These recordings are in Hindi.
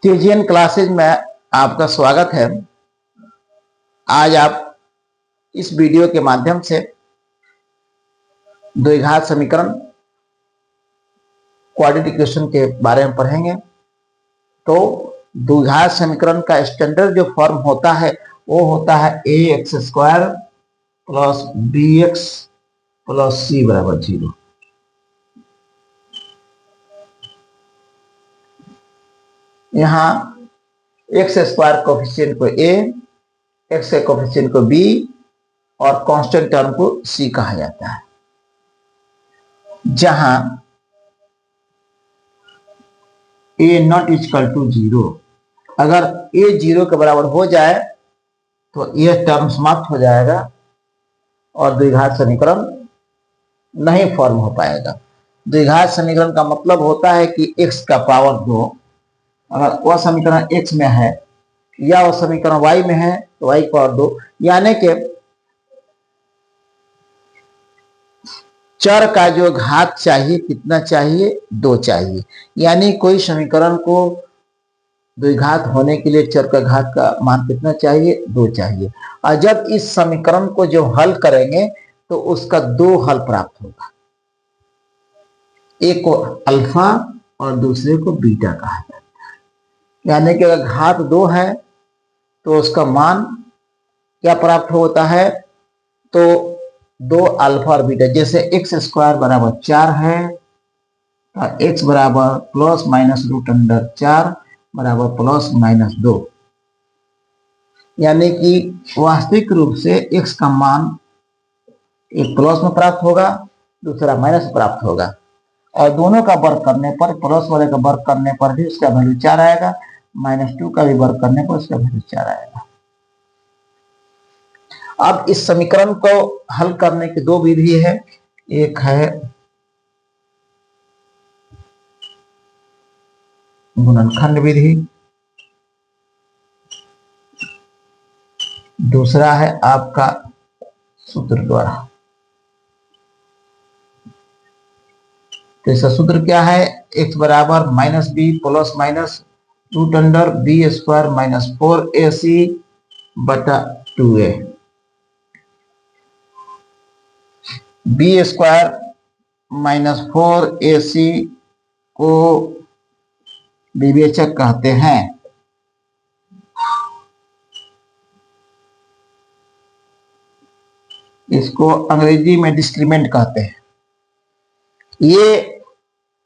TGN क्लासेज में आपका स्वागत है। आज आप इस वीडियो के माध्यम से द्विघात समीकरण क्वाड्रेटिक इक्वेशन के बारे में पढ़ेंगे। तो द्विघात समीकरण का स्टैंडर्ड जो फॉर्म होता है वो होता है ax² plus bx plus c बराबर 0। यहाँ x² कोफिशिएंट को a, x के कोफिशिएंट को b और कांस्टेंट टर्म को c कहा जाता है। जहां a नॉट इक्वल टू 0, अगर a 0 के बराबर हो जाए तो यह टर्म समाप्त हो जाएगा और द्विघात समीकरण नहीं फॉर्म हो पाएगा। द्विघात समीकरण का मतलब होता है कि x का पावर 2, अगर वह समीकरण x में है या वह समीकरण y में है तो y पावर 2, यानी कि चर का जो घात चाहिए कितना चाहिए, 2 चाहिए। यानी कोई समीकरण को द्विघात होने के लिए चर का घात का मान कितना चाहिए, 2 चाहिए। और जब इस समीकरण को जो हल करेंगे तो उसका 2 हल प्राप्त होगा। एक को अल्फा और दूसरे को बीटा कहा जाता है। यानी कि अगर घात 2 है तो उसका मान क्या प्राप्त होता है, तो 2 अल्फा और बीटा। जैसे x² बराबर 4 है तो x बराबर प्लस माइनस √4 बराबर प्लस माइनस 2। यानी कि वास्तविक रूप से x का मान एक प्लस में प्राप्त होगा, दूसरा माइनस में प्राप्त होगा, और दोनों का वर्ग करने पर, प्लस वाले का वर्ग करने पर भी उसका वैल्यू 4 आएगा, -2 का भी वर्ग करने पर उसका वैल्यू 4 आएगा। अब इस समीकरण को हल करने की 2 विधि है। एक है गुणनखंड विधि, दूसरा है आपका सूत्र द्वारा। तो इसका सूत्र क्या है, x बराबर -b plus minus √b² - 4ac बटा 2a। b² - 4ac को विवेचक कहते हैं। इसको अंग्रेजी में डिस्क्रीमेंट कहते हैं।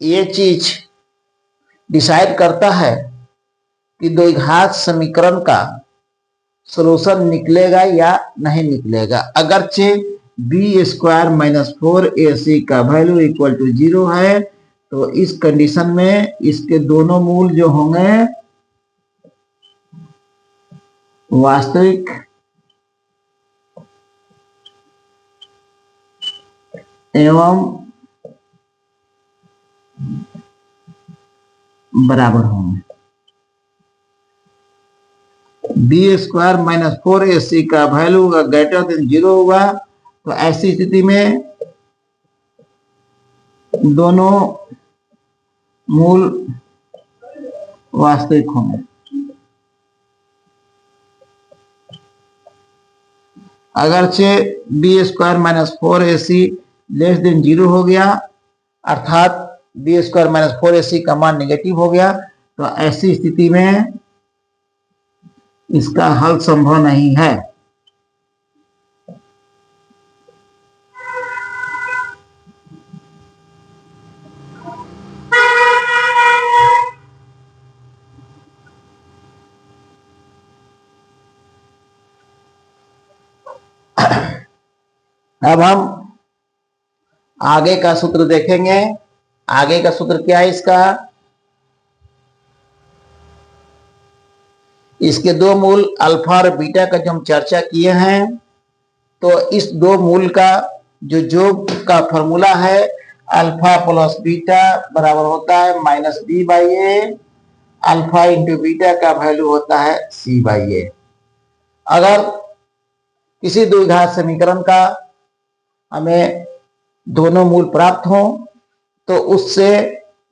ये चीज डिसाइड करता है कि द्विघात समीकरण का सॉल्यूशन निकलेगा या नहीं निकलेगा। अगरचे b² - 4ac का वैल्यू इक्वल टू 0 है तो इस कंडीशन में इसके दोनों मूल जो होंगे वास्तविक एवं बराबर होंगे। b² - 4ac का वैल्यू ग्रेटर देन 0 हुआ तो ऐसी स्थिति में दोनों मूल वास्तविक होंगे। अगरचे b² - 4ac लेस देन 0 हो गया, अर्थात b² - 4ac का मान नेगेटिव हो गया, तो ऐसी स्थिति में इसका हल संभव नहीं है। अब हम आगे का सूत्र देखेंगे। आगे का सूत्र क्या है इसका, इसके 2 मूल अल्फा और बीटा का जो हम चर्चा किए हैं, तो इस 2 मूल का जो योग का फॉर्मूला है अल्फा प्लस बीटा बराबर होता है -b/a। अल्फा इंटू बीटा का वैल्यू होता है c/a। अगर किसी द्विघात समीकरण का हमें दोनों मूल प्राप्त हो तो उससे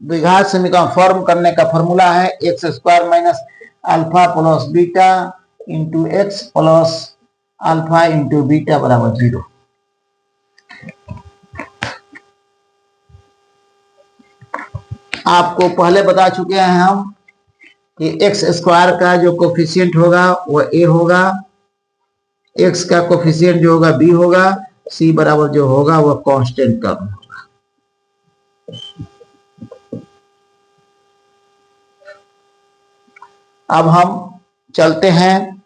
द्विघात समीकरण फॉर्म करने का फॉर्मूला है x square minus alpha plus beta into x plus alpha into beta बराबर 0। आपको पहले बता चुके हैं हम कि एक्स स्क्वायर का जो कोफिशिएंट होगा वो ए होगा, एक्स का कोफिशिएंट जो होगा बी होगा, सी बराबर जो होगा वो कांस्टेंट टर्म होगा। अब हम चलते हैं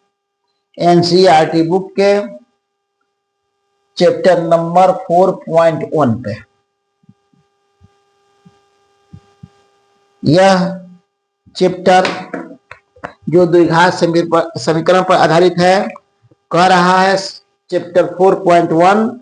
एनसीईआरटी बुक के चैप्टर नंबर 4.1 पे। यह चैप्टर जो द्विघात समीकरण पर आधारित है कह रहा है चैप्टर 4.1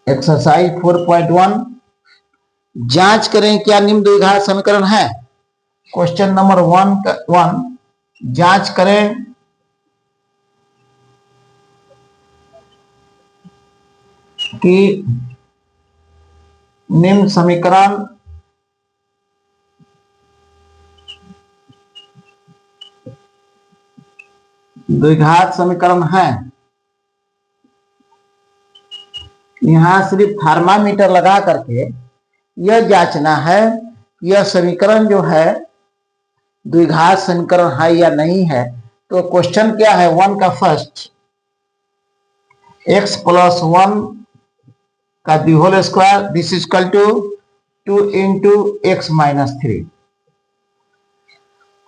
एक्सरसाइज 4.1 जांच करें क्या निम्न द्विघात समीकरण है। क्वेश्चन नंबर 1 जांच करें कि निम्न समीकरण द्विघात समीकरण है। यहां सिर्फ थर्मामीटर लगा करके यह जांचना है यह समीकरण जो है द्विघात समीकरण है या नहीं है। तो क्वेश्चन क्या है 1 का फर्स्ट, x प्लस 1 का the whole square this is equal to 2 into x minus 3।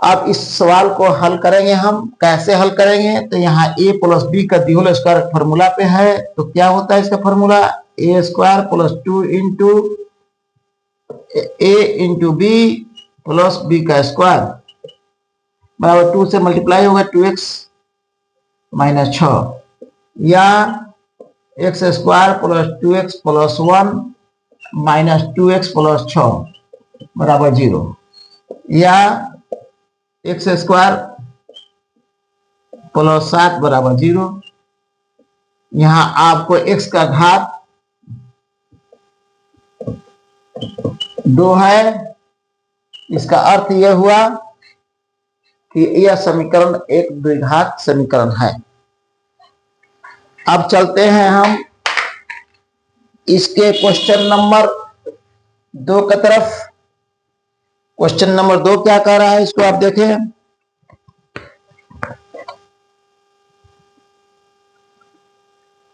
अब इस सवाल को हल करेंगे हम। कैसे हल करेंगे? तो यहाँ a प्लस बी का दी होल स्क्वायर फॉर्मूला पे है। तो क्या होता है इसका formula a square plus 2 into a into b plus b का स्क्वायर बराबर 2 से मल्टीप्लाई होगा 2x माइनस 6 या x square plus 2x plus 1 minus 2x plus 6 बराबर 0 या एक्स स्क्वायर प्लस 7 बराबर 0। यहां आपको x का घात 2 है। इसका अर्थ यह हुआ कि यह समीकरण एक द्विघात समीकरण है। अब चलते हैं हम इसके क्वेश्चन नंबर 2 की तरफ। क्वेश्चन नंबर 2 क्या कह रहा है इसको आप देखें।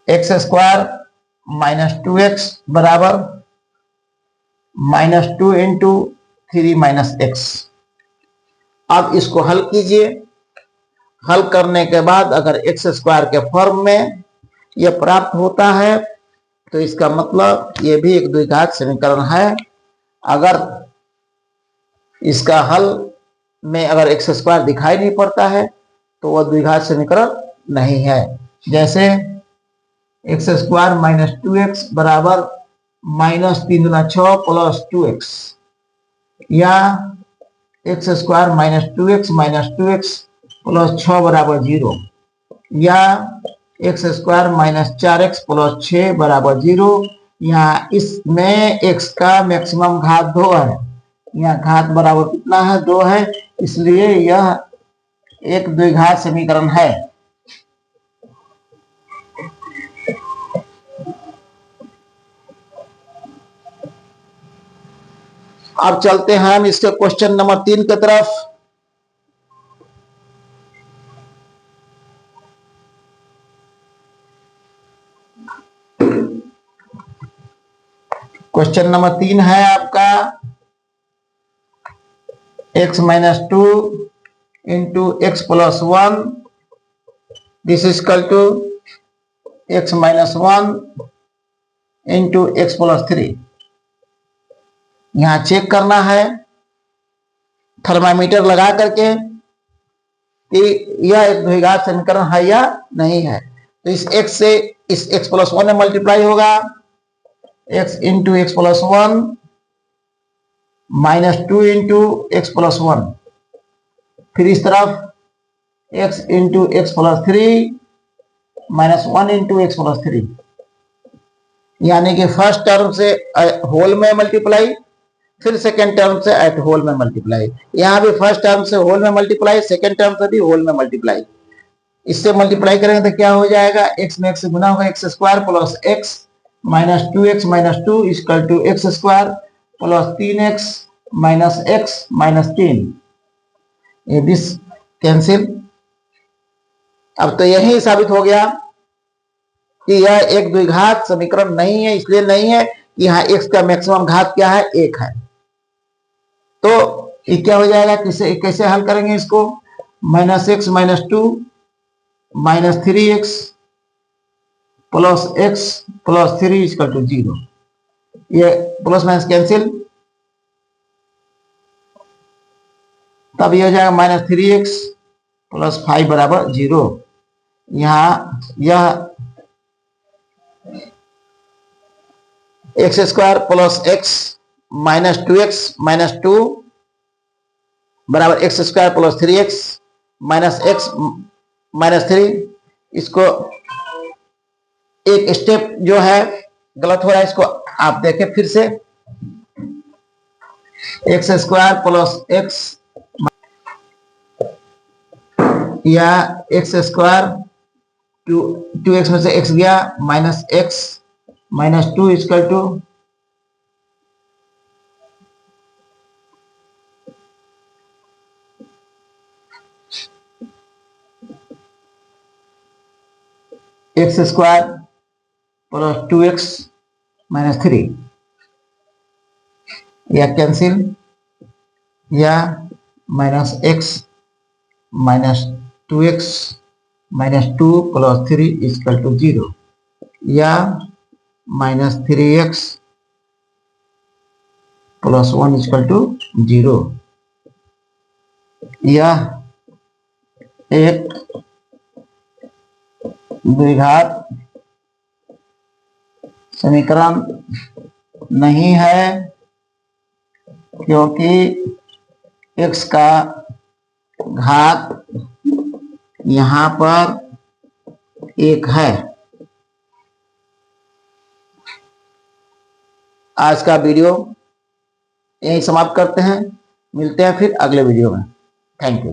एक्स स्क्वायर माइनस 2x बराबर माइनस 2 इंटू 3 माइनस एक्स। अब इसको हल कीजिए। हल करने के बाद अगर एक्स स्क्वायर के फॉर्म में यह प्राप्त होता है तो इसका मतलब यह भी एक द्विघात समीकरण है। अगर इसका हल में अगर एक्स स्क्वायर दिखाई नहीं पड़ता है तो वह द्विघात समीकरण नहीं है। जैसे एक्स स्क्वायर माइनस 2x बराबर माइनस 3 गुना 6 प्लस 2x या x square minus 2x plus 6 बराबर 0 या x square minus 4x plus 6 बराबर 0। यहाँ इसमें x का मैक्सिमम घात 2 है। यहाँ घात बराबर कितना है 2 है, इसलिए यह एक द्विघात समीकरण है। अब चलते हैं हम इसके क्वेश्चन नंबर 3 की तरफ। क्वेश्चन नंबर 3 है आपका x minus 2 into x plus 1 this is equal to x minus 1 into x plus 3। यहां चेक करना है थर्मामीटर लगा करके कि यह एक द्विघात समीकरण है या नहीं है। तो इस x से इस x प्लस 1 में मल्टीप्लाई होगा, x into x plus 1 minus 2 into x plus 1, फिर इस तरफ x into x plus 3 minus 1 into x plus 3, यानी कि फर्स्ट टर्म से होल में मल्टीप्लाई, फिर सेकेंड टर्म से एट होल में मल्टीप्लाई। यहाँ भी फर्स्ट टर्म से होल में मल्टीप्लाई, सेकेंड टर्म से भी होल में मल्टीप्लाई। इससे मल्टीप्लाई करेंगे तो क्या हो जाएगा, x में x से गुना होगा, x square plus x minus 2x minus 2 equal to x square plus 3x minus x minus 3, ये दिस कैंसिल। अब तो यही साबित हो गया कि यह एक द्विघात समीकरण नहीं है, इसलिए नहीं है कि यहाँ x का मैक्सिमम घात क्या है, 1 है। तो ये क्या हो जाएगा, कैसे हल करेंगे इसको, minus x minus 2 minus 3x plus x plus 3 equal to 0, ये प्लस माइनस कैंसिल, तब ये हो जाएगा माइनस 3x प्लस 5 बराबर 0। यहाँ यह x square plus x minus 2x minus 2 बराबर x square plus 3x minus x minus 3, इसको एक स्टेप जो है गलत हो रहा है, इसको आप देखें फिर से, एक्स स्क्वायर प्लस एक्स या एक्स स्क्वायर 2x में से x गया minus x minus 2 equal to x square plus 2x minus 3, या कैंसिल, या minus x minus 2x minus 2 plus 3 equal to 0, या minus 3x plus 1 equal to 0। यह एक द्विघात समीकरण नहीं है, क्योंकि x का घात यहाँ पर 1 है। आज का वीडियो यहीं समाप्त करते हैं, मिलते हैं फिर अगले वीडियो में। Thank you.